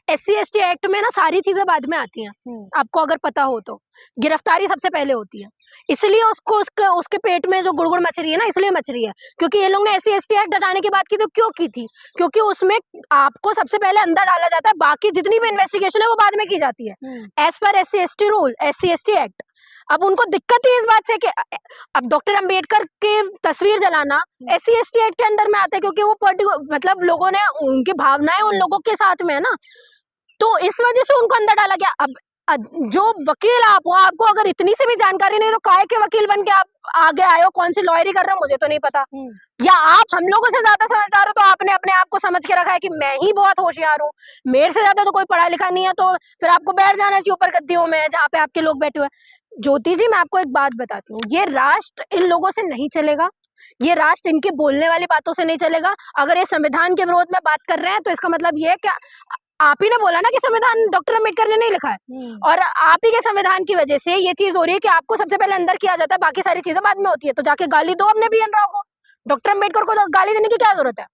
SC/ST act में ना सारी चीजें बाद में आती हैं, आपको अगर पता हो तो। गिरफ्तारी सबसे पहले होती है, इसलिए उसको उसके पेट में जो गुड़गुड़ मच रही है ना, इसलिए मच रही है क्योंकि ये लोग ने SC/ST एक्ट हटाने की बात की तो क्यों की थी? क्योंकि उसमें आपको सबसे पहले अंदर डाला जाता है, बाकी जितनी भी इन्वेस्टिगेशन है वो बाद में की जाती है as per SC/ST rule, SC/ST act. अब उनको दिक्कत ही इस बात से कि अब डॉक्टर अंबेडकर की तस्वीर जलाना SC/ST एक्ट के अंडर में आता है, क्योंकि वो मतलब लोगों ने उनकी भावनाएं उन लोगों के साथ में है ना, तो इस वजह से उनको अंदर डाला गया। अब जो वकील आप हो, आपको अगर इतनी से भी जानकारी नहीं तो काहे के वकील बन के आप आगे आए हो? कौन सी लॉयरी कर रहे हो मुझे तो नहीं पता। या आप हम लोगों से ज्यादा समझदार हो तो आपने अपने आप को समझ के रखा है कि मैं ही बहुत होशियार हूँ, मेरे से ज्यादा तो कोई पढ़ा लिखा नहीं है, तो फिर आपको बैठ जाना चाहिए ऊपर गद्दियों में जहाँ पे आपके लोग बैठे हुए हैं। ज्योति जी, मैं आपको एक बात बताती हूँ, ये राष्ट्र इन लोगों से नहीं चलेगा, ये राष्ट्र इनके बोलने वाली बातों से नहीं चलेगा। अगर ये संविधान के विरोध में बात कर रहे हैं तो इसका मतलब ये है कि आप ही ने बोला ना कि संविधान डॉक्टर अंबेडकर ने नहीं लिखा है, और आप ही के संविधान की वजह से ये चीज हो रही है कि आपको सबसे पहले अंदर किया जाता है, बाकी सारी चीजें बाद में होती है। तो जाके गाली दो अपने BN राव को, डॉक्टर अंबेडकर को तो गाली देने की क्या जरूरत है?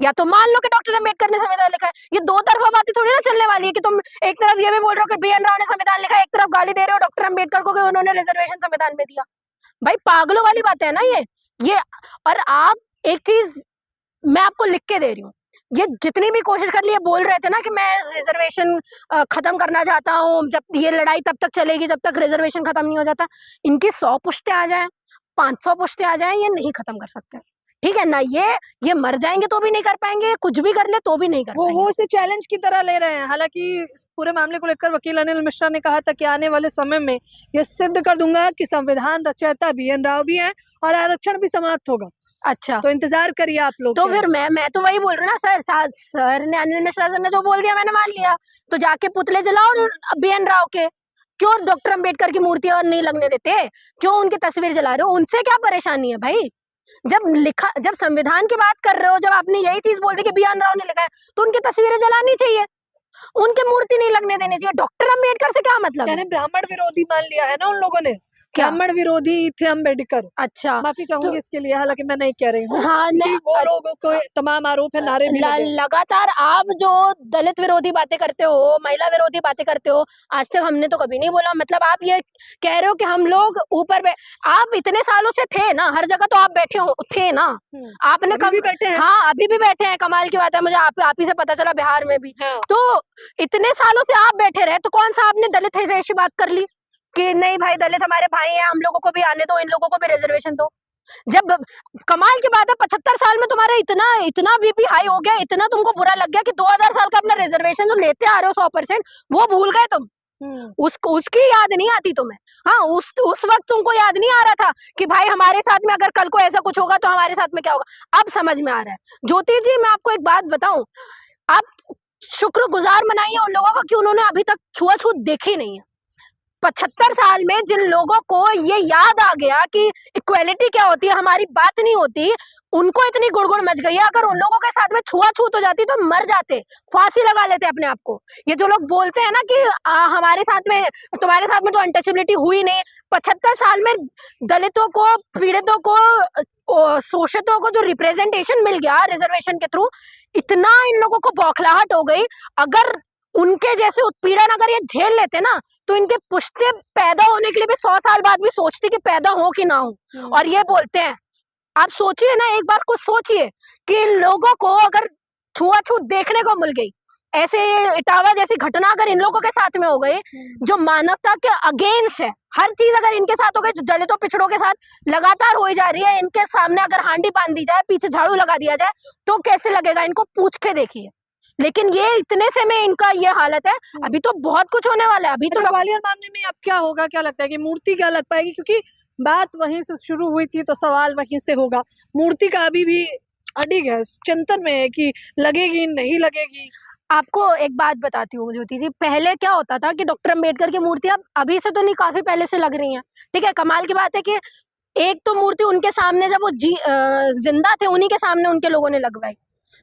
या तो मान लो कि डॉक्टर अंबेडकर ने संविधान लिखा है, ये दो तरफा बातें थोड़ी ना चलने वाली है कि तुम एक तरफ ये भी बोल रहे हो कि BN राव ने संविधान लिखा है, एक तरफ गाली दे रहे हो डॉक्टर अंबेडकर को कि उन्होंने रिजर्वेशन संविधान में दिया। भाई पागलों वाली बात है ना ये। और आप एक चीज मैं आपको लिख के दे रही हूँ, ये जितनी भी कोशिश कर ली, बोल रहे थे ना कि मैं रिजर्वेशन खत्म करना चाहता हूँ, जब ये लड़ाई तब तक चलेगी जब तक रिजर्वेशन खत्म नहीं हो जाता। इनकी 100 पुश्तें आ जाएं, 500 पुश्तें आ जाएं, ये नहीं खत्म कर सकते, ठीक है ना? ये मर जाएंगे तो भी नहीं कर पाएंगे, कुछ भी कर ले तो भी नहीं कर पाएंगे। वो इसे चैलेंज की तरह ले रहे हैं। हालांकि इस पूरे मामले को लेकर वकील अनिल मिश्रा ने कहा था कि आने वाले समय में ये सिद्ध कर दूंगा कि संविधान रचयिता BN राव भी हैं और आरक्षण भी समाप्त होगा। अच्छा, तो इंतजार करिए आप लोग। तो फिर मैं तो वही बोल रही हूँ ना, सर ने, अनिल मिश्रा सर ने जो बोल दिया मैंने मान लिया, तो जाके पुतले जलाओ BN राव के। क्यों डॉक्टर अंबेडकर की मूर्ति और नहीं लगने देते? क्यों उनकी तस्वीर जला रहे हो? उनसे क्या परेशानी है भाई? जब संविधान की बात कर रहे हो, जब आपने यही चीज बोल दी कि BN राव ने लिखा है, तो उनकी तस्वीरें जलानी चाहिए, उनकी मूर्ति नहीं लगने देनी चाहिए। डॉक्टर अंबेडकर से क्या मतलब है? ब्राह्मण विरोधी मान लिया है ना उन लोगों ने, ब्राह्मण विरोधी थे अंबेडकर। अच्छा, माफी चाहूंगी इसके लिए, हालांकि मैं नहीं कह रही हूँ। हाँ, वो लोगों को तमाम आरोप है, नारे भी लगे। लगातार आप जो दलित विरोधी बातें करते हो, महिला विरोधी बातें करते हो, आज तक हमने तो कभी नहीं बोला। मतलब आप ये कह रहे हो कि हम लोग ऊपर आप इतने सालों से थे ना, हर जगह तो आप बैठे हो थे ना, आपने कभी बैठे हैं? हाँ, अभी भी बैठे हैं। कमाल की बात है, मुझे आप ही से पता चला, बिहार में भी। हाँ। तो इतने सालों से आप बैठे रहे, तो कौन सा आपने दलित हितैषी बात कर ली कि नहीं भाई दलित हमारे भाई हैं, हम लोगों को भी आने दो, इन लोगों को भी रिजर्वेशन दो? जब कमाल की बात है, 75 साल में तुम्हारे इतना BP हाई हो गया, इतना तुमको बुरा लग गया कि 2000 साल का अपना रिजर्वेशन जो लेते आ रहे हो 100%, वो भूल गए तुम। उसकी याद नहीं आती तुम्हें? हाँ, उस वक्त तुमको याद नहीं आ रहा था कि भाई हमारे साथ में अगर कल को ऐसा कुछ होगा तो हमारे साथ में क्या होगा? अब समझ में आ रहा है। ज्योति जी, मैं आपको एक बात बताऊं, आप शुक्रगुजार मनाइए उन लोगों का कि उन्होंने अभी तक छुआछूत देखी नहीं है। 75 साल में जिन लोगों को ये याद आ गया कि इक्वालिटी क्या होती है, हमारी बात नहीं होती, उनको इतनी गुड़गुड़ मच गई है। अगर उन लोगों के साथ में छुआछूत हो जाती तो मर जाते, फांसी लगा लेते अपने आप को। ये जो लोग बोलते हैं ना कि हमारे साथ में, तुम्हारे साथ में तो अनटचेबिलिटी हुई नहीं। 75 साल में दलितों को, पीड़ितों को, शोषितों को जो रिप्रेजेंटेशन मिल गया रिजर्वेशन के थ्रू, इतना इन लोगों को बौखलाहट हो गई। अगर उनके जैसे उत्पीड़न अगर ये झेल लेते ना, तो इनके पुश्ते पैदा होने के लिए भी 100 साल बाद भी सोचती कि पैदा हो कि ना हो, और ये बोलते हैं। आप सोचिए ना, एक बात को सोचिए कि लोगों को अगर छुआछूत देखने को मिल गई, ऐसे इटावा जैसी घटना अगर इन लोगों के साथ में हो गई, जो मानवता के अगेंस्ट है, हर चीज अगर इनके साथ हो गई, जो दलितों पिछड़ों के साथ लगातार हो जा रही है, इनके सामने अगर हांडी बांध दी जाए, पीछे झाड़ू लगा दिया जाए, तो कैसे लगेगा? इनको पूछ के देखिए। लेकिन ये इतने से में इनका ये हालत है, अभी तो बहुत कुछ होने वाला है। अभी तो ग्वालियर मामले में अब क्या होगा, क्या लगता है कि मूर्ति क्या लग पाएगी? क्योंकि बात वहीं से शुरू हुई थी तो सवाल वहीं से होगा। मूर्ति का अभी भी अडिग है, चिंतन में है कि लगेगी नहीं लगेगी। आपको एक बात बताती हूँ ज्योति जी, पहले क्या होता था कि डॉक्टर अंबेडकर की मूर्ति अभी से तो नहीं, काफी पहले से लग रही है, ठीक है। कमाल की बात है कि एक तो मूर्ति उनके सामने जब वो जिंदा थे, उन्हीं के सामने उनके लोगों ने लगवाई।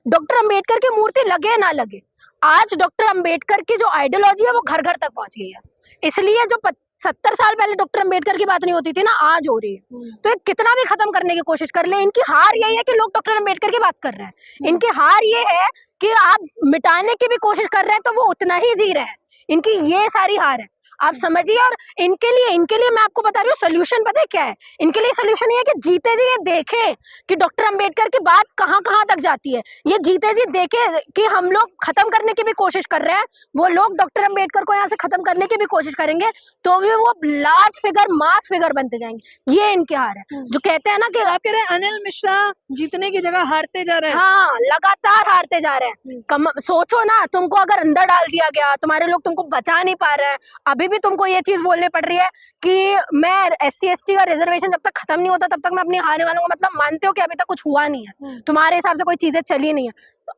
डॉक्टर अंबेडकर की मूर्ति लगे ना लगे, आज डॉक्टर अंबेडकर की जो आइडियोलॉजी है वो घर घर तक पहुंच गई है। इसलिए जो 70 साल पहले डॉक्टर अंबेडकर की बात नहीं होती थी ना, आज हो रही है। तो ये कितना भी खत्म करने की कोशिश कर ले, इनकी हार यही है कि लोग डॉक्टर अंबेडकर की बात कर रहे हैं। इनकी हार ये है कि आप मिटाने की भी कोशिश कर रहे हैं तो वो उतना ही जी रहे हैं। इनकी ये सारी हार है, आप समझिए। और इनके लिए मैं आपको बता रही हूँ सोल्यूशन पता है क्या है? इनके लिए सोल्यूशन ये है कि जीते जी ये देखें कि डॉक्टर अंबेडकर की बात कहाँ कहाँ तक जाती है। ये जीते जी देखे कि हम लोग खत्म करने की भी कोशिश कर रहे हैं, वो लोग डॉक्टर अंबेडकर को यहाँ से खत्म करने की भी कोशिश करेंगे, तो भी वो लार्ज फिगर, मास फिगर बनते जाएंगे। ये इनके हार है। जो कहते हैं ना कि आप कह रहे हैं अनिल मिश्रा जीतने की जगह हारते जा रहे हैं। हाँ, लगातार हारते जा रहे हैं। सोचो ना, तुमको अगर अंदर डाल दिया गया, तुम्हारे लोग तुमको बचा नहीं पा रहे हैं, अभी भी तुमको ये चीज बोलनी पड़ रही है कि मैं SC ST का रिजर्वेशन जब तक खत्म नहीं होता तब तक मैं अपनी हारने वालों का मतलब मानते हो कि अभी तक कुछ हुआ नहीं है, तुम्हारे हिसाब से कोई चीजें चली नहीं है,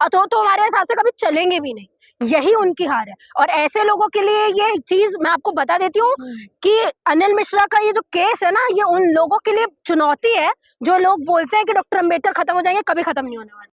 तो हमारे हिसाब से कभी चलेंगे भी नहीं। यही उनकी हार है। और ऐसे लोगों के लिए ये चीज मैं आपको बता देती हूँ कि अनिल मिश्रा का ये जो केस है ना, ये उन लोगों के लिए चुनौती है जो लोग बोलते हैं कि डॉक्टर अंबेडकर खत्म हो जाएंगे, कभी खत्म नहीं होने वाले।